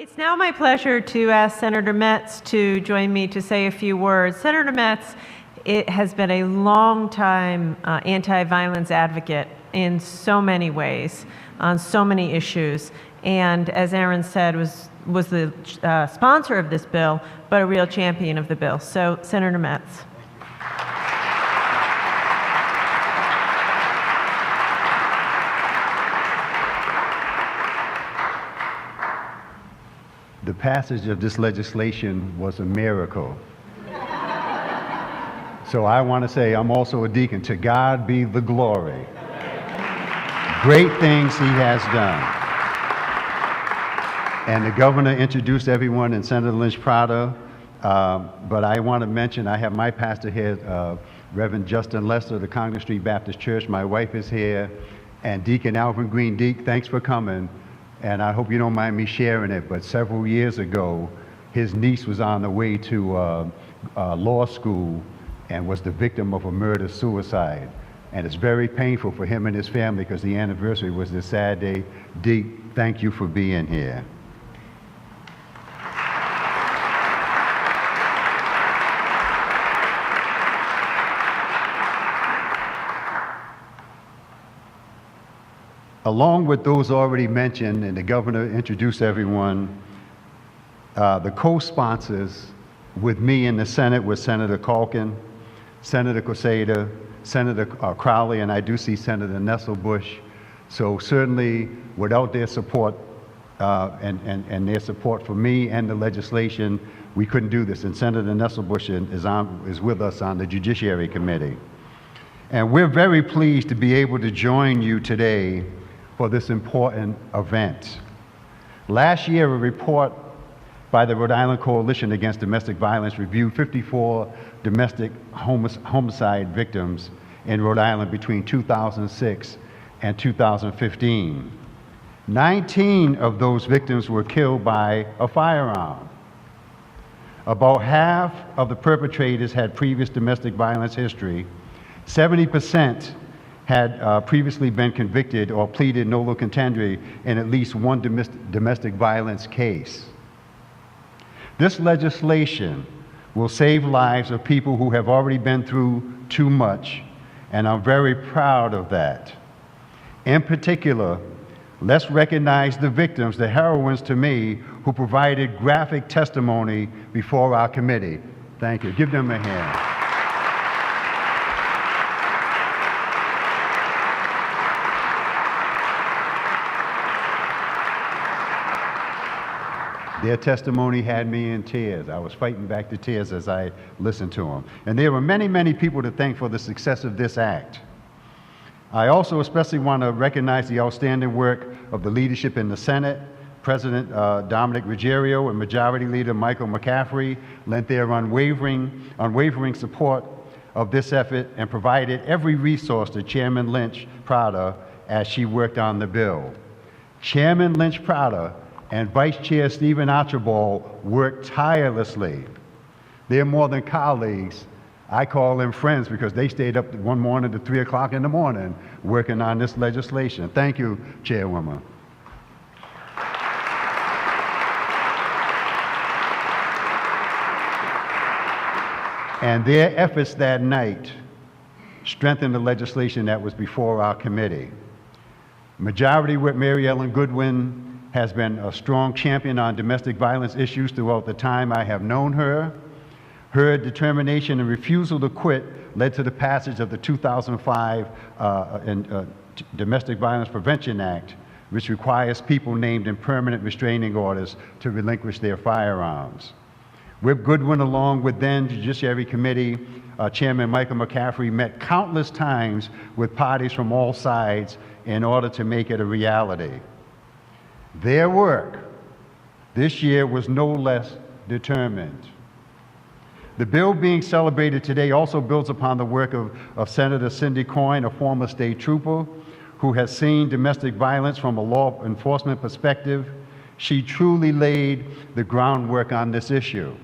It's now my pleasure to ask Senator Metz to join me to say a few words. Senator Metz has been a long-time anti-violence advocate in so many ways, on so many issues, and as Aaron said, was the sponsor of this bill, but a real champion of the bill. So, Senator Metz. The passage of this legislation was a miracle. So I want to say I'm also a deacon. To God be the glory. Great things he has done. And the governor introduced everyone and Senator Lynch Prado. But I want to mention, I have my pastor here, Reverend Justin Lester of the Congress Street Baptist Church. My wife is here. And Deacon Alvin Green. Deke, thanks for coming. And I hope you don't mind me sharing it, but several years ago, his niece was on the way to law school and was the victim of a murder-suicide. And it's very painful for him and his family because the anniversary was this sad day. Deke, thank you for being here. Along with those already mentioned, and the governor introduced everyone, the co-sponsors with me in the Senate were Senator Culkin, Senator Quesada, Senator Crowley, and I do see Senator Nestle Bush. So certainly, without their support and their support for me and the legislation, we couldn't do this. And Senator Nestle Bush is with us on the Judiciary Committee. And we're very pleased to be able to join you today for this important event. Last year, a report by the Rhode Island Coalition Against Domestic Violence reviewed 54 domestic homicide victims in Rhode Island between 2006 and 2015. 19 of those victims were killed by a firearm. About half of the perpetrators had previous domestic violence history. 70% had previously been convicted or pleaded nolo contendere in at least one domestic violence case. This legislation will save lives of people who have already been through too much, and I'm very proud of that. In particular, let's recognize the victims, the heroines to me, who provided graphic testimony before our committee. Thank you. Give them a hand. Their testimony had me in tears. I was fighting back the tears as I listened to them. And there were many, many people to thank for the success of this act. I also especially want to recognize the outstanding work of the leadership in the Senate. President Dominick Ruggerio and Majority Leader Michael McCaffrey lent their unwavering support of this effort and provided every resource to Chairman Lynch Prado as she worked on the bill. Chairman Lynch Prado and Vice Chair Stephen Archibald worked tirelessly. They're more than colleagues. I call them friends because they stayed up one morning to 3 o'clock in the morning working on this legislation. Thank you, Chairwoman. And their efforts that night strengthened the legislation that was before our committee. Majority Whip Mary Ellen Goodwin has been a strong champion on domestic violence issues throughout the time I have known her. Her determination and refusal to quit led to the passage of the 2005 Domestic Violence Prevention Act, which requires people named in permanent restraining orders to relinquish their firearms. Whip Goodwin, along with then Judiciary Committee Chairman Michael McCaffrey, met countless times with parties from all sides in order to make it a reality. Their work this year was no less determined. The bill being celebrated today also builds upon the work of Senator Cindy Coyne, a former state trooper who has seen domestic violence from a law enforcement perspective. She truly laid the groundwork on this issue.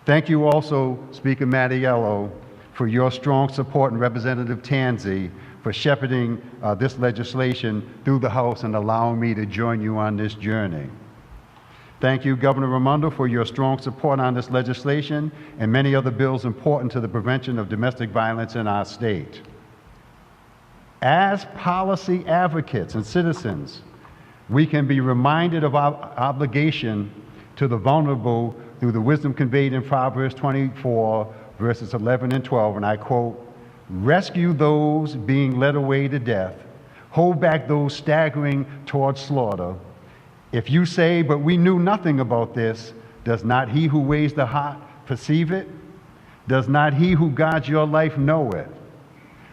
Thank you also, Speaker Mattiello, for your strong support, and Representative Tanzi for shepherding this legislation through the House and allowing me to join you on this journey. Thank you, Governor Raimondo, for your strong support on this legislation and many other bills important to the prevention of domestic violence in our state. As policy advocates and citizens, we can be reminded of our obligation to the vulnerable through the wisdom conveyed in Proverbs 24, verses 11 and 12, and I quote, "Rescue those being led away to death, hold back those staggering towards slaughter. If you say, but we knew nothing about this, does not he who weighs the heart perceive it? Does not he who guards your life know it?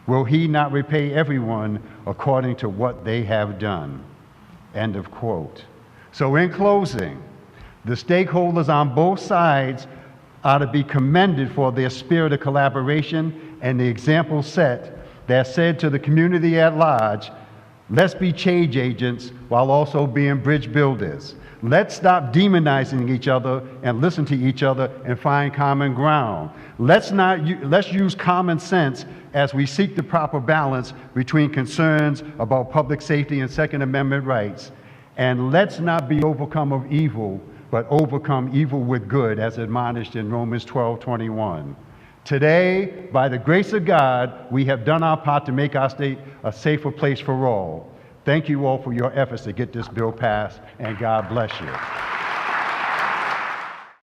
Will he not repay everyone according to what they have done?" End of quote. So in closing, the stakeholders on both sides are to be commended for their spirit of collaboration and the example set that said to the community at large, let's be change agents while also being bridge builders. Let's stop demonizing each other and listen to each other and find common ground. Let's use common sense as we seek the proper balance between concerns about public safety and Second Amendment rights. And let's not be overcome of evil, but overcome evil with good, as admonished in Romans 12:21. Today, by the grace of God, we have done our part to make our state a safer place for all. Thank you all for your efforts to get this bill passed, and God bless you.